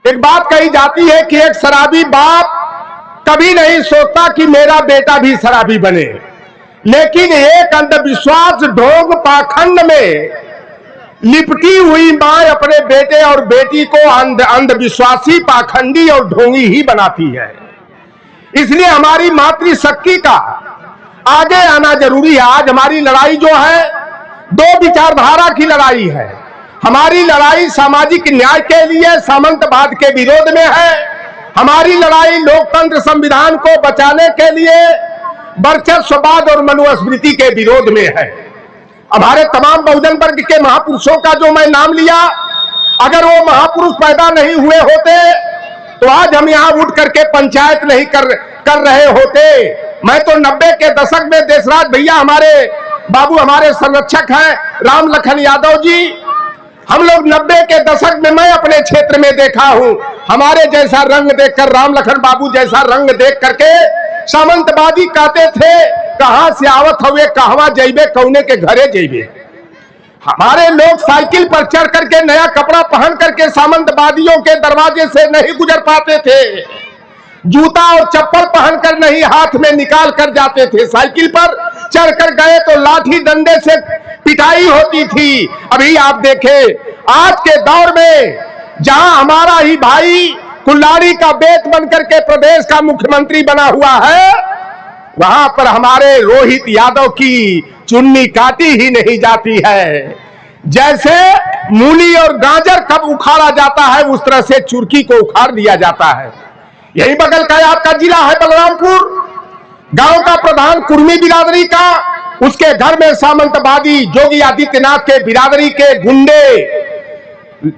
एक बात कही जाती है कि एक शराबी बाप कभी नहीं सोचता कि मेरा बेटा भी शराबी बने, लेकिन एक अंधविश्वास ढोंग पाखंड में लिपटी हुई मां अपने बेटे और बेटी को अंधविश्वासी, पाखंडी और ढोंगी ही बनाती है। इसलिए हमारी मातृशक्ति का आगे आना जरूरी है। आज हमारी लड़ाई जो है दो विचारधारा की लड़ाई है। हमारी लड़ाई सामाजिक न्याय के लिए सामंतवाद के विरोध में है। हमारी लड़ाई लोकतंत्र संविधान को बचाने के लिए वर्चस्ववाद और मनुस्मृति के विरोध में है। हमारे तमाम बहुजन वर्ग के महापुरुषों का जो मैं नाम लिया, अगर वो महापुरुष पैदा नहीं हुए होते तो आज हम यहां उठ करके पंचायत नहीं कर रहे होते। मैं तो 90 के दशक में देशराज भैया हमारे बाबू, हमारे संरक्षक हैं राम लखन यादव जी, हम लोग 90 के दशक में मैं अपने क्षेत्र में देखा हूं। हमारे जैसा रंग देखकर, राम लखन बाबू जैसा रंग देख करके सामंतवादी कहते थे कहां से आवत हुए, कहवा जइबे, कौने के घरे जइबे। हमारे लोग साइकिल पर चढ़ करके नया कपड़ा पहन करके सामंतवादियों के दरवाजे से नहीं गुजर पाते थे। जूता और चप्पल पहनकर नहीं हाथ में निकाल कर जाते थे। साइकिल पर चढ़कर गए तो लाठी डंडे से पिटाई होती थी। अभी आप देखें आज के दौर में जहां हमारा ही भाई कुल्हाड़ी का बेत बनकर के प्रदेश का मुख्यमंत्री बना हुआ है, वहां पर हमारे रोहित यादव की चुन्नी काटी ही नहीं जाती है। जैसे मूली और गाजर कब उखाड़ा जाता है उस तरह से चुरकी को उखाड़ दिया जाता है। यही बगल का आपका जिला है बलरामपुर, गांव का प्रधान कुर्मी बिरादरी का, उसके घर में सामंतवादी योगी आदित्यनाथ के बिरादरी के गुंडे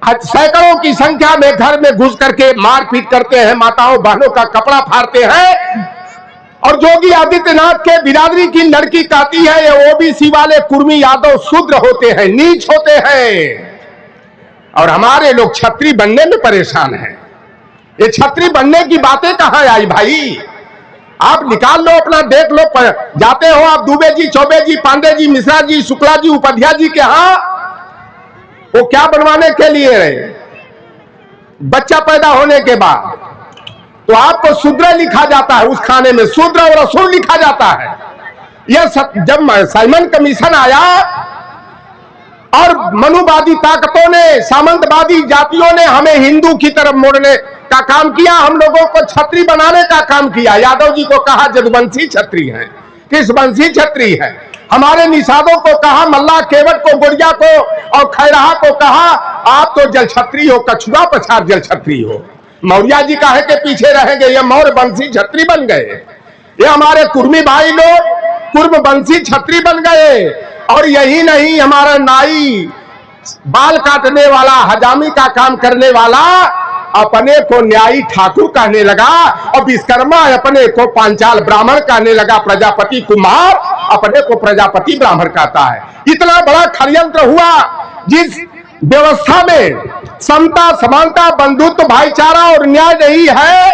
सैकड़ों की संख्या में घर में घुस करके मारपीट करते हैं, माताओं बहनों का कपड़ा फाड़ते हैं। और योगी आदित्यनाथ के बिरादरी की लड़की कहती है ये ओबीसी वाले कुर्मी यादव शूद्र होते हैं, नीच होते हैं। और हमारे लोग छत्री बनने में परेशान हैं। ये छत्री बनने की बातें कहां आई भाई? आप निकाल लो अपना, देख लो। जाते हो आप दुबे जी, चौबे जी, पांडे जी, मिश्रा जी, शुक्ला जी, उपाध्याय जी के यहां, वो क्या बनवाने के लिए रहे? बच्चा पैदा होने के बाद तो आपको शूद्र लिखा जाता है, उस खाने में शूद्र और असुर लिखा जाता है। यह जब साइमन कमीशन आया और मनुवादी ताकतों ने, सामंतवादी जातियों ने हमें हिंदू की तरफ मोड़ने का काम किया, हम लोगों को छत्री बनाने का काम किया। यादव जी को कहा जदुवंशी छत्री हैं, कृष्णवंशी छत्री है। हमारे निषादों को कहा, मल्ला केवट को, गुड़िया को और खैरहा को कहा आप तो जल छत्री हो, कछुआ पछाड़ जल छत्री हो। मौर्य जी काहे के पीछे रहेंगे, ये मौर्य वंशी छत्री बन गए। ये हमारे कुर्मी भाई लोग कुर्म वंशी छत्री बन गए। और यही नहीं, हमारा नाई, बाल काटने वाला, हजामी का काम करने वाला अपने को न्यायी ठाकुर कहने लगा, और विश्वकर्मा अपने को पांचाल ब्राह्मण कहने लगा, प्रजापति कुमार अपने को प्रजापति ब्राह्मण कहता है। इतना बड़ा षड्यंत्र हुआ जिस व्यवस्था में समता, समानता, बंधुत्व, भाईचारा और न्याय नहीं है,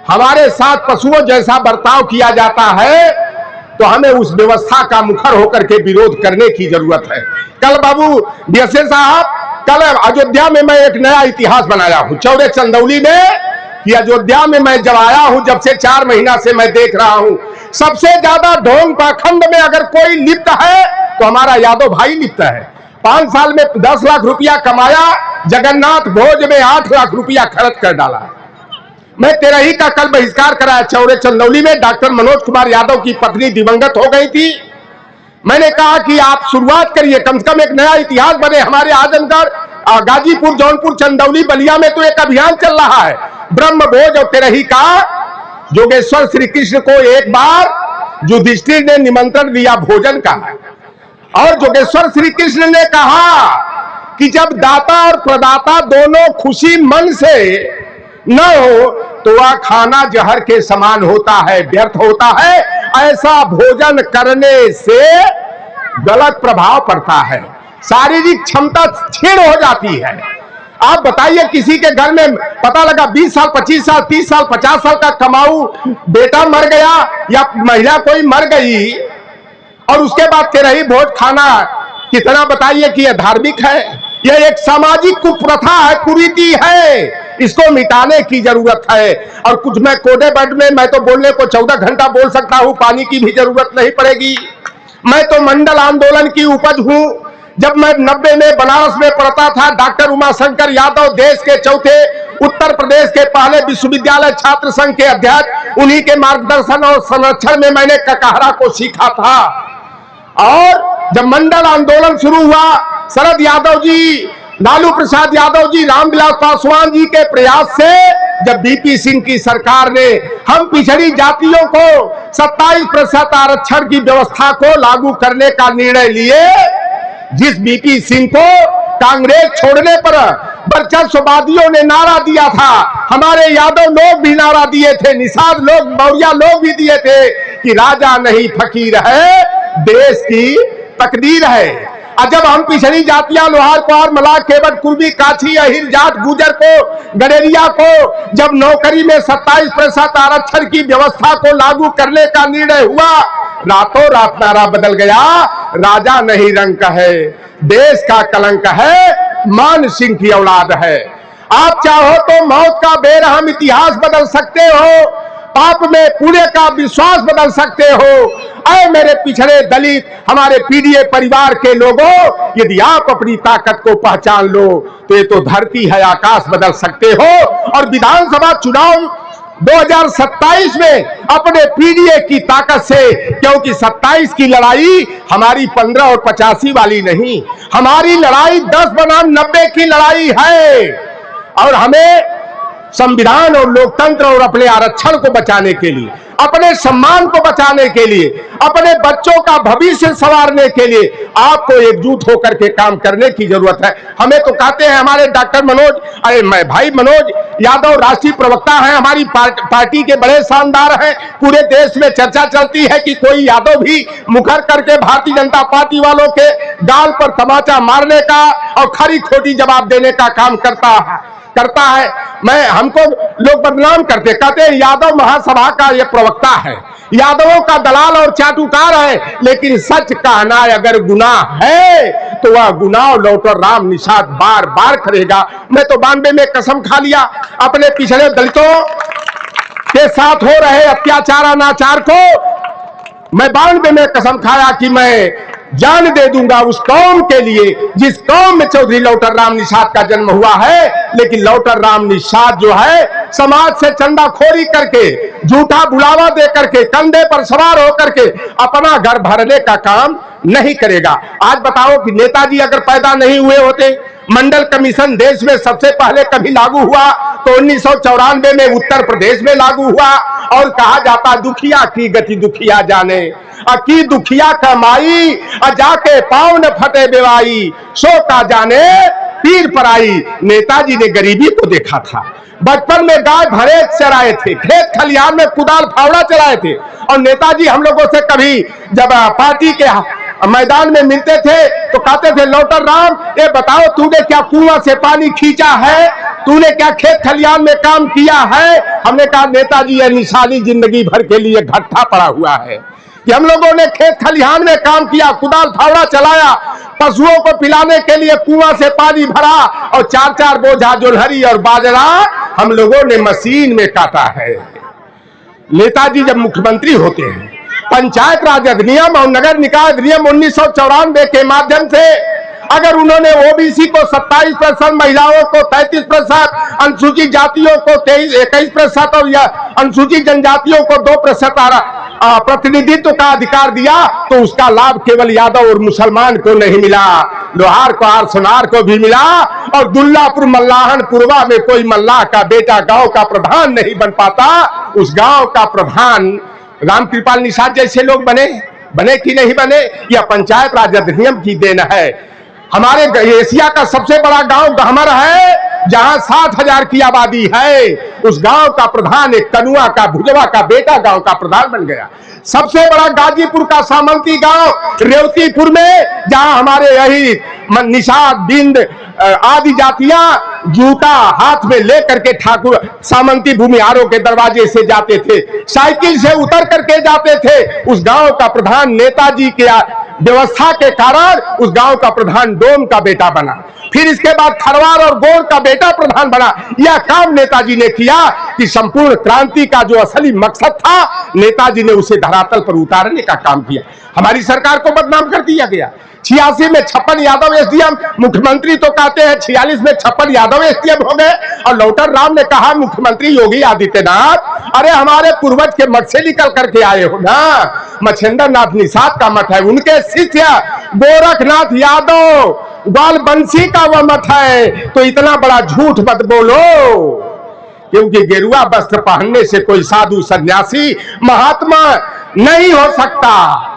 हमारे साथ पशुओं जैसा बर्ताव किया जाता है, तो हमें उस व्यवस्था का मुखर होकर के विरोध करने की जरूरत है। कल बाबू बीएसए साहब, कल अयोध्या में मैं एक नया इतिहास बनाया हूं, चौरे चंदौली में, कि अयोध्या में मैं जब आया हूं, जब से 4 महीना से मैं देख रहा हूं, सबसे ज्यादा ढोंग पाखंड में अगर कोई लिप्त है तो हमारा यादव भाई लिप्त है। 5 साल में 10 लाख रुपया कमाया, जगन्नाथ भोज में 8 लाख रुपया खर्च कर डाला। मैं तेरही का कल बहिष्कार कराया चौरे चंदौली में। डॉक्टर मनोज कुमार यादव की पत्नी दिवंगत हो गई थी। मैंने कहा कि आप शुरुआत करिए, कम से कम एक नया इतिहास बने। हमारे आजमगढ़, गाजीपुर, जौनपुर, चंदौली, बलिया में तो एक अभियान चल रहा है ब्रह्म भोज और तेरही का। योगेश्वर श्री कृष्ण को एक बार युधिष्ठिर ने निमंत्रण दिया भोजन का, और योगेश्वर श्री कृष्ण ने कहा कि जब दाता और प्रदाता दोनों खुशी मन से न हो तो वह खाना जहर के समान होता है, व्यर्थ होता है। ऐसा भोजन करने से गलत प्रभाव पड़ता है, शारीरिक क्षमता क्षीण हो जाती है। आप बताइए, किसी के घर में पता लगा 20 साल, 25 साल, 30 साल, 50 साल का कमाऊ बेटा मर गया या महिला कोई मर गई, और उसके बाद तेरही भोज खाना कितना, बताइए कि यह धार्मिक है? यह एक सामाजिक कुप्रथा है, कुरीति है, इसको मिटाने की जरूरत है। और कुछ मैं कोडे वर्ड में मैं तो बोलने को 14 घंटा बोल सकता हूं, पानी की भी जरूरत नहीं पड़ेगी। मैं तो मंडल आंदोलन की उपज हूं। जब मैं 90 में बनारस में पढ़ता था, डॉक्टर उमाशंकर यादव देश के चौथे, उत्तर प्रदेश के पहले विश्वविद्यालय छात्र संघ के अध्यक्ष, उन्हीं के मार्गदर्शन और संरक्षण में मैंने ककाहरा को सीखा था। और जब मंडल आंदोलन शुरू हुआ, शरद यादव जी, लालू प्रसाद यादव जी, रामविलास पासवान जी के प्रयास से जब बीपी सिंह की सरकार ने हम पिछड़ी जातियों को 27% आरक्षण की व्यवस्था को लागू करने का निर्णय लिए, जिस बीपी सिंह को कांग्रेस छोड़ने पर वर्चस्ववादियों ने नारा दिया था, हमारे यादव लोग भी नारा दिए थे, निषाद लोग, मौर्या लोग भी दिए थे कि राजा नहीं फकीर है, देश की तकदीर है। जब हम पिछड़ी जातियां लोहार कुंवर मलाह केवट कुर्मी काछी अहिर जाट गुजर को गडेरिया को जब नौकरी में 27% आरक्षण की व्यवस्था को लागू करने का निर्णय हुआ, रातों रात नारा बदल गया, राजा नहीं रंक है, देश का कलंक है, मान सिंह की औलाद है। आप चाहो तो मौत का बेरहम इतिहास बदल सकते हो, पाप में पुण्य का विश्वास बदल सकते हो। ऐ मेरे पिछड़े दलित, हमारे पीडीए परिवार के लोगों, यदि आप अपनी ताकत को पहचान लो तो ये तो धरती है, आकाश बदल सकते हो। और विधानसभा चुनाव 2027 में अपने पीडीए की ताकत से, क्योंकि 27 की लड़ाई हमारी 15 और 85 वाली नहीं, हमारी लड़ाई 10 बनाम 90 की लड़ाई है। और हमें संविधान और लोकतंत्र और अपने आरक्षण को बचाने के लिए, अपने सम्मान को बचाने के लिए, अपने बच्चों का भविष्य संवारने के लिए आपको एकजुट होकर के काम करने की जरूरत है। हमें तो कहते हैं हमारे डॉक्टर मनोज, अरे मैं भाई मनोज यादव राष्ट्रीय प्रवक्ता हैं, हमारी पार्टी के बड़े शानदार हैं, पूरे देश में चर्चा चलती है कि कोई यादव भी मुखर करके भारतीय जनता पार्टी वालों के गाल पर तमाचा मारने का और खरी खोटी जवाब देने का काम करता है। मैं हमको लोग बदनाम करते, कहते हैं यादव महासभा का ये प्रवक्ता है, यादवों का दलाल और चाटुकार है। लेकिन सच कहना अगर गुनाह है तो वह गुनाह डॉक्टर राम निषाद बार बार करेगा। मैं तो 92 में कसम खा लिया अपने पिछड़े दलितों के साथ हो रहे अत्याचार अनाचार को, मैं 92 में कसम खाया कि मैं जान दे दूंगा उस कौम के लिए जिस कौम में चौधरी लौटर राम निषाद का जन्म हुआ है। लेकिन लौटर राम निषाद जो है समाज से चंदाखोरी करके, झूठा बुलावा दे करके, कंधे पर सवार होकर के अपना घर भरने का काम नहीं करेगा। आज बताओ कि नेताजी अगर पैदा नहीं हुए होते, मंडल कमीशन देश में सबसे पहले कभी लागू हुआ तो 1994 में उत्तर प्रदेश में लागू हुआ। और कहा जाता दुखिया की गति दुखिया जाने, की दुखिया कमाई जाके पाँव न फटे बेवाई, सो का जाने पीर पराई। नेताजी ने गरीबी को देखा था, बचपन में गाय भैंस चराए थे, खेत खलिहान में कुदाल फावड़ा चलाए थे। और नेताजी हम लोगों से कभी जब पार्टी के मैदान में मिलते थे तो कहते थे लौटर राम ये बताओ तूने क्या कुआं से पानी खींचा है, तूने क्या खेत खलिहान में काम किया है। हमने कहा नेताजी ये निशानी जिंदगी भर के लिए घट्टा पड़ा हुआ है कि हम लोगों ने खेत खलिहान में काम किया, कुदाल फावड़ा चलाया, पशुओं को पिलाने के लिए कुआं से पानी भरा और 4-4 बोझा जोलहरी और बाजरा हम लोगों ने मशीन में काटा है। नेताजी जब मुख्यमंत्री होते हैं, पंचायत राज अधिनियम और नगर निकाय अधिनियम 1994 के माध्यम से अगर उन्होंने ओबीसी को 27%, महिलाओं को 33%, अनुसूचित जातियों को 21% और अनुसूचित जनजातियों को 2% प्रतिनिधित्व का अधिकार दिया, तो उसका लाभ केवल यादव और मुसलमान को नहीं मिला, लोहार कुंवर सोनार को भी मिला। और दुल्लापुर मल्लाहन पूर्वा में कोई मल्लाह का बेटा गांव का प्रधान नहीं बन पाता, उस गांव का प्रधान रामकृपाल निषाद जैसे लोग बने कि नहीं बने, यह पंचायत राज अधिनियम की देन है। हमारे एशिया का सबसे बड़ा गांव गहमर है, जहां 60,000 की आबादी है, उस गांव का प्रधान एक कनुआ का भुजवा का बेटा गांव का प्रधान बन गया। सबसे बड़ा गाजीपुर का सामंती गांव रेवतीपुर में, जहां हमारे यही निषाद बिंद आदि जातियां जूता हाथ में लेकर के ठाकुर सामंती भूमिहारों के दरवाजे से जाते थे, साइकिल से उतर करके जाते थे। उस गांव का प्रधान नेताजी के व्यवस्था के कारण उस गांव का प्रधान डोम का बेटा बना, फिर इसके बाद खरवार और गोर का बेटा प्रधान बना। यह काम नेताजी ने किया कि संपूर्ण क्रांति का जो असली मकसद था, नेताजी ने उसे धरातल पर उतारने का काम किया। हमारी सरकार को बदनाम कर दिया गया। 86 में 56 यादव एसडीएम, मुख्यमंत्री तो कहते हैं 46 में 56 यादव एसडीएम हो गए। और लौटर राम ने कहा मुख्यमंत्री योगी आदित्यनाथ, अरे हमारे पूर्वज के मठ से निकल करके आए हो ना, मच्छिंद्र नाथ निषाद का मठ है, उनके शिष्य गोरखनाथ यादव ग्वाल बंसी का वह मठ है, तो इतना बड़ा झूठ मत बोलो। क्योंकि गेरुआ वस्त्र पहनने से कोई साधु सन्यासी महात्मा नहीं हो सकता।